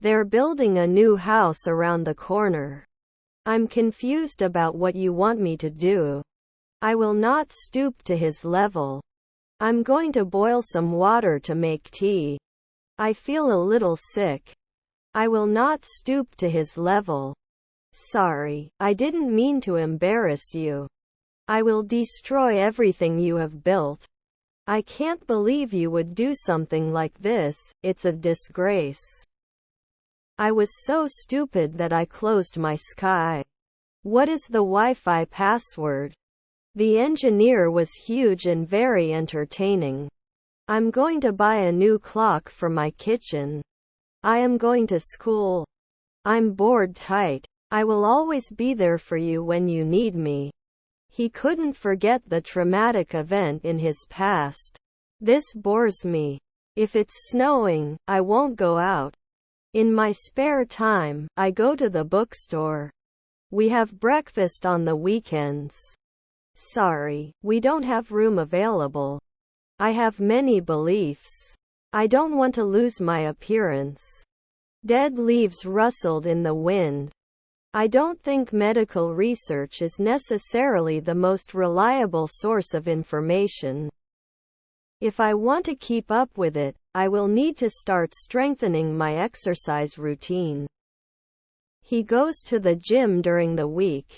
They're building a new house around the corner. I'm confused about what you want me to do. I will not stoop to his level. I'm going to boil some water to make tea. I feel a little sick. I will not stoop to his level. Sorry, I didn't mean to embarrass you. I will destroy everything you have built. I can't believe you would do something like this, it's a disgrace. I was so stupid that I closed my Sky. What is the Wi-Fi password? The engineer was huge and very entertaining. I'm going to buy a new clock for my kitchen. I am going to school. I'm bored tight. I will always be there for you when you need me. He couldn't forget the traumatic event in his past. This bores me. If it's snowing, I won't go out. In my spare time, I go to the bookstore. We have breakfast on the weekends. Sorry, we don't have room available. I have many beliefs. I don't want to lose my appearance. Dead leaves rustled in the wind. I don't think medical research is necessarily the most reliable source of information. If I want to keep up with it, I will need to start strengthening my exercise routine. He goes to the gym during the week.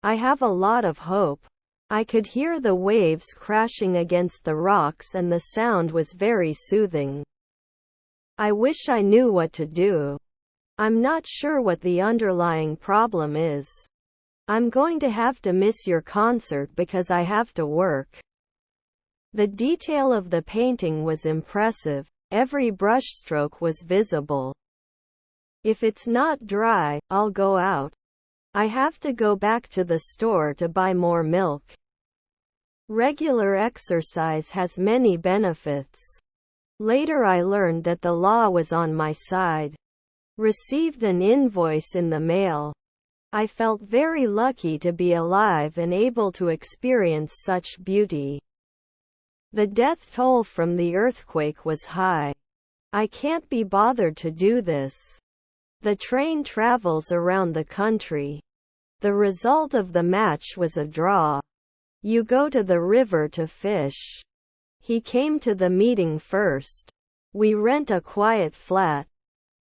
I have a lot of hope. I could hear the waves crashing against the rocks and the sound was very soothing. I wish I knew what to do. I'm not sure what the underlying problem is. I'm going to have to miss your concert because I have to work. The detail of the painting was impressive. Every brushstroke was visible. If it's not dry, I'll go out. I have to go back to the store to buy more milk. Regular exercise has many benefits. Later I learned that the law was on my side. Received an invoice in the mail. I felt very lucky to be alive and able to experience such beauty. The death toll from the earthquake was high. I can't be bothered to do this. The train travels around the country. The result of the match was a draw. You go to the river to fish. He came to the meeting first. We rent a quiet flat.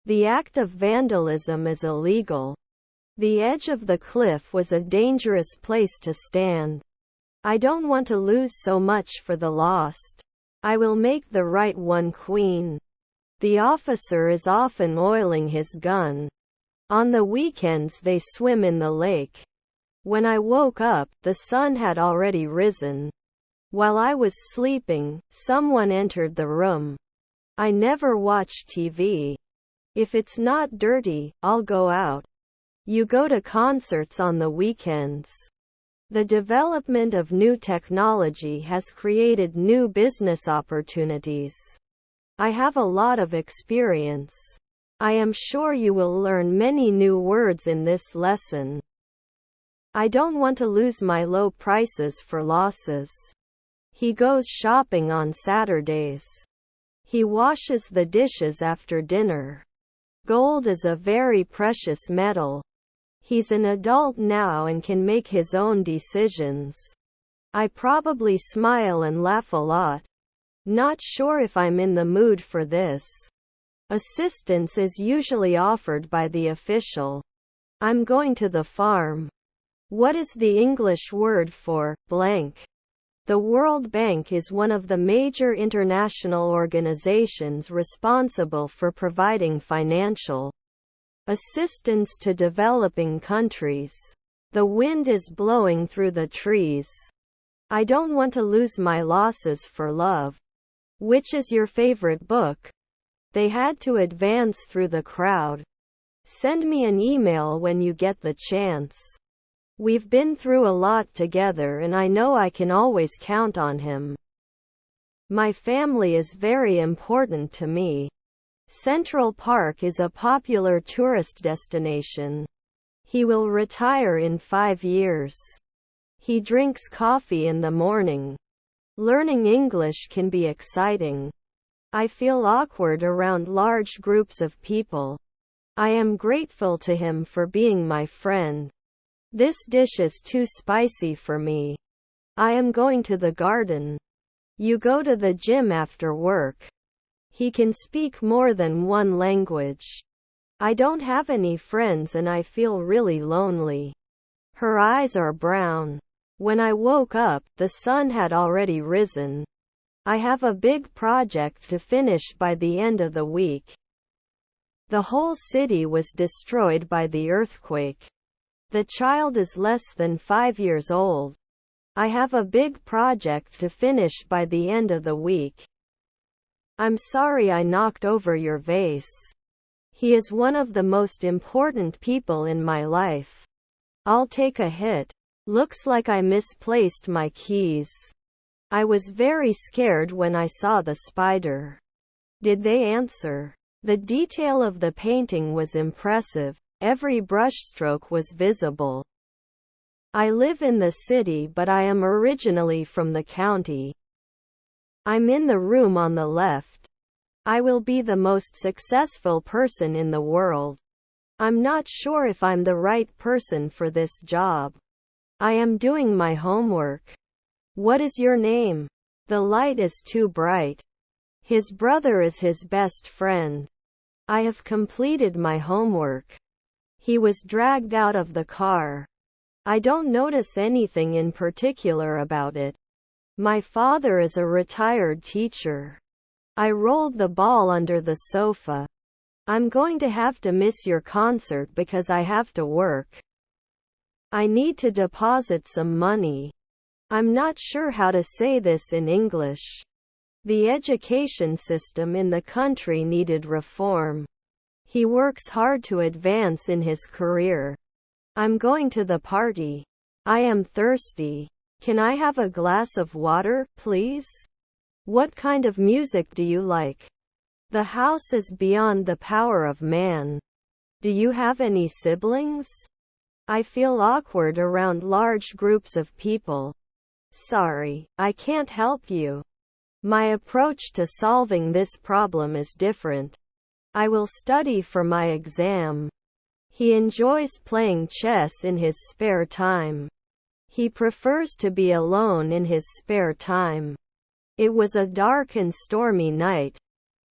The act of vandalism is illegal. The edge of the cliff was a dangerous place to stand. I don't want to lose so much for the lost. I will make the right one, Queen. The officer is often oiling his gun. On the weekends they swim in the lake. When I woke up, the sun had already risen. While I was sleeping, someone entered the room. I never watch TV. If it's not dirty, I'll go out. You go to concerts on the weekends. The development of new technology has created new business opportunities. I have a lot of experience. I am sure you will learn many new words in this lesson. I don't want to lose my low prices for losses. He goes shopping on Saturdays. He washes the dishes after dinner. Gold is a very precious metal. He's an adult now and can make his own decisions. I probably smile and laugh a lot. Not sure if I'm in the mood for this. Assistance is usually offered by the official. I'm going to the farm. What is the English word for blank? The World Bank is one of the major international organizations responsible for providing financial assistance to developing countries. The wind is blowing through the trees. I don't want to lose my losses for love. Which is your favorite book? They had to advance through the crowd. Send me an email when you get the chance. We've been through a lot together and I know I can always count on him. My family is very important to me. Central Park is a popular tourist destination. He will retire in 5 years. He drinks coffee in the morning. Learning English can be exciting. I feel awkward around large groups of people. I am grateful to him for being my friend. This dish is too spicy for me. I am going to the garden. You go to the gym after work. He can speak more than one language. I don't have any friends and I feel really lonely. Her eyes are brown. When I woke up, the sun had already risen. I have a big project to finish by the end of the week. The whole city was destroyed by the earthquake. The child is less than 5 years old. I have a big project to finish by the end of the week. I'm sorry I knocked over your vase. He is one of the most important people in my life. I'll take a hit. Looks like I misplaced my keys. I was very scared when I saw the spider. Did they answer? The detail of the painting was impressive. Every brushstroke was visible. I live in the city but I am originally from the county. I'm in the room on the left. I will be the most successful person in the world. I'm not sure if I'm the right person for this job. I am doing my homework. What is your name? The light is too bright. His brother is his best friend. I have completed my homework. He was dragged out of the car. I don't notice anything in particular about it. My father is a retired teacher. I rolled the ball under the sofa. I'm going to have to miss your concert because I have to work. I need to deposit some money. I'm not sure how to say this in English. The education system in the country needed reform. He works hard to advance in his career. I'm going to the party. I am thirsty. Can I have a glass of water, please? What kind of music do you like? The house is beyond the power of man. Do you have any siblings? I feel awkward around large groups of people. Sorry, I can't help you. My approach to solving this problem is different. I will study for my exam. He enjoys playing chess in his spare time. He prefers to be alone in his spare time. It was a dark and stormy night.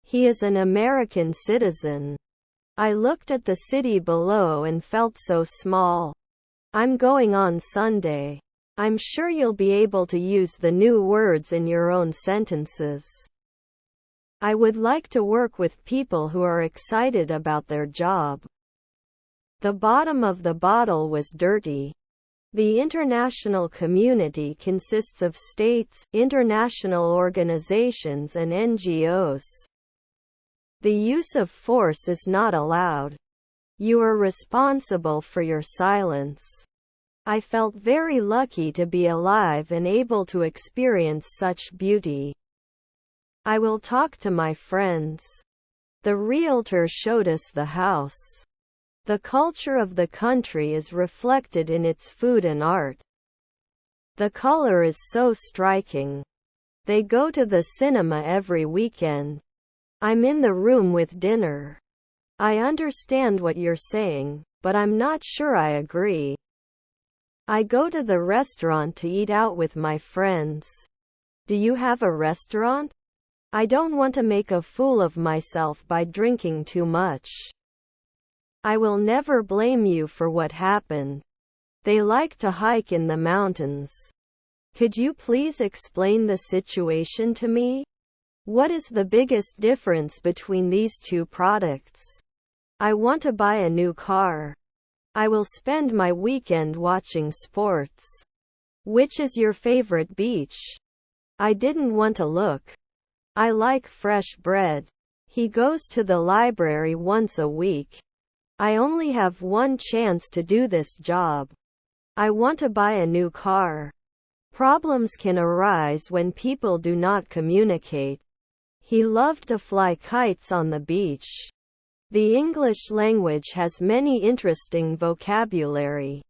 He is an American citizen. I looked at the city below and felt so small. I'm going on Sunday. I'm sure you'll be able to use the new words in your own sentences. I would like to work with people who are excited about their job. The bottom of the bottle was dirty. The international community consists of states, international organizations and NGOs. The use of force is not allowed. You are responsible for your silence. I felt very lucky to be alive and able to experience such beauty. I will talk to my friends. The realtor showed us the house. The culture of the country is reflected in its food and art. The color is so striking. They go to the cinema every weekend. I'm in the room with dinner. I understand what you're saying, but I'm not sure I agree. I go to the restaurant to eat out with my friends. Do you have a restaurant? I don't want to make a fool of myself by drinking too much. I will never blame you for what happened. They like to hike in the mountains. Could you please explain the situation to me? What is the biggest difference between these two products? I want to buy a new car. I will spend my weekend watching sports. Which is your favorite beach? I didn't want to look. I like fresh bread. He goes to the library once a week. I only have one chance to do this job. I want to buy a new car. Problems can arise when people do not communicate. He loved to fly kites on the beach. The English language has many interesting vocabulary.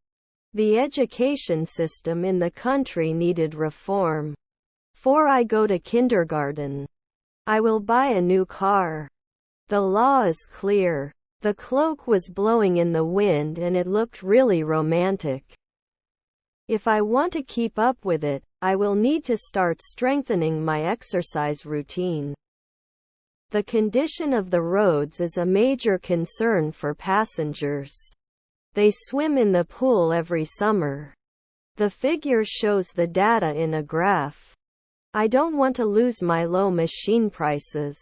The education system in the country needed reform. Before I go to kindergarten, I will buy a new car. The law is clear. The cloak was blowing in the wind and it looked really romantic. If I want to keep up with it, I will need to start strengthening my exercise routine. The condition of the roads is a major concern for passengers. They swim in the pool every summer. The figure shows the data in a graph. I don't want to lose my low machine prices.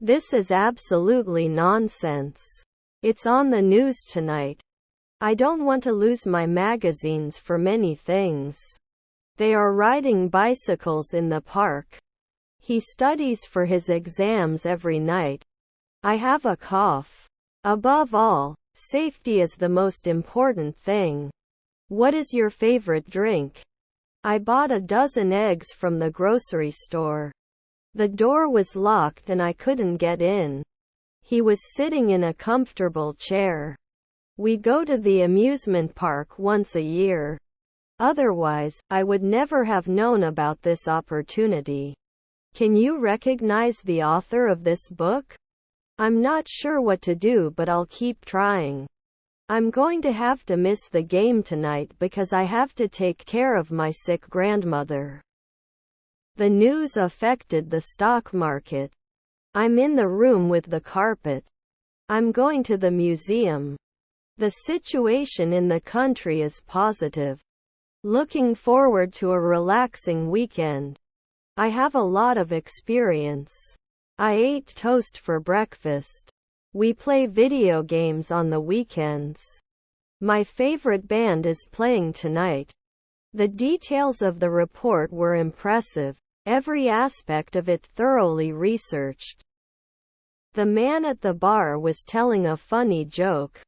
This is absolutely nonsense. It's on the news tonight. I don't want to lose my magazines for many things. They are riding bicycles in the park. He studies for his exams every night. I have a cough. Above all, safety is the most important thing. What is your favorite drink? I bought a dozen eggs from the grocery store. The door was locked and I couldn't get in. He was sitting in a comfortable chair. We go to the amusement park once a year. Otherwise, I would never have known about this opportunity. Can you recognize the author of this book? I'm not sure what to do, but I'll keep trying. I'm going to have to miss the game tonight because I have to take care of my sick grandmother. The news affected the stock market. I'm in the room with the carpet. I'm going to the museum. The situation in the country is positive. Looking forward to a relaxing weekend. I have a lot of experience. I ate toast for breakfast. We play video games on the weekends. My favorite band is playing tonight. The details of the report were impressive, every aspect of it thoroughly researched. The man at the bar was telling a funny joke.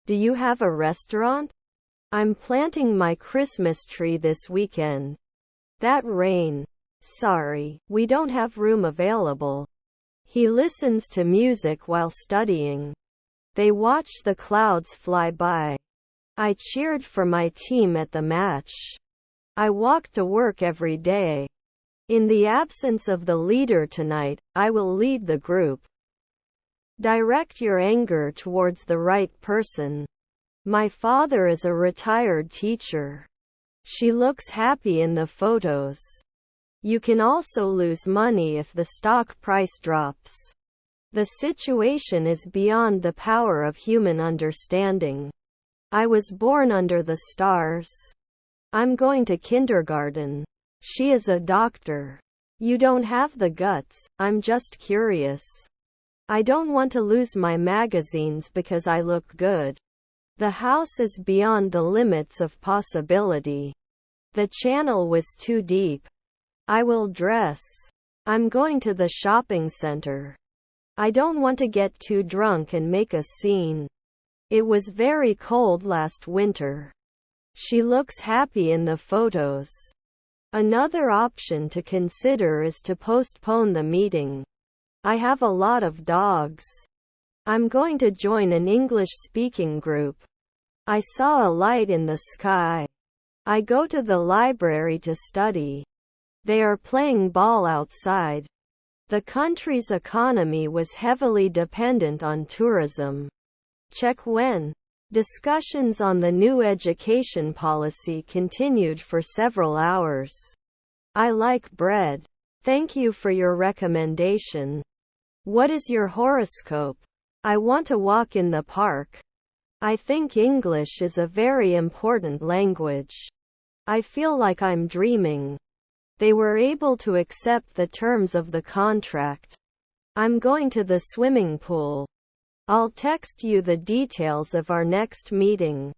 Do you have a restaurant? I'm planting my Christmas tree this weekend. That rain. Sorry, we don't have room available. He listens to music while studying. They watch the clouds fly by. I cheered for my team at the match. I walk to work every day. In the absence of the leader tonight, I will lead the group. Direct your anger towards the right person. My father is a retired teacher. She looks happy in the photos. You can also lose money if the stock price drops. The situation is beyond the power of human understanding. I was born under the stars. I'm going to kindergarten. She is a doctor. You don't have the guts, I'm just curious. I don't want to lose my magazines because I look good. The house is beyond the limits of possibility. The channel was too deep. I will dress. I'm going to the shopping center. I don't want to get too drunk and make a scene. It was very cold last winter. She looks happy in the photos. Another option to consider is to postpone the meeting. I have a lot of dogs. I'm going to join an English-speaking group. I saw a light in the sky. I go to the library to study. They are playing ball outside. The country's economy was heavily dependent on tourism. Check when. Discussions on the new education policy continued for several hours. I like bread. Thank you for your recommendation. What is your horoscope? I want to walk in the park. I think English is a very important language. I feel like I'm dreaming. They were able to accept the terms of the contract. I'm going to the swimming pool. I'll text you the details of our next meeting.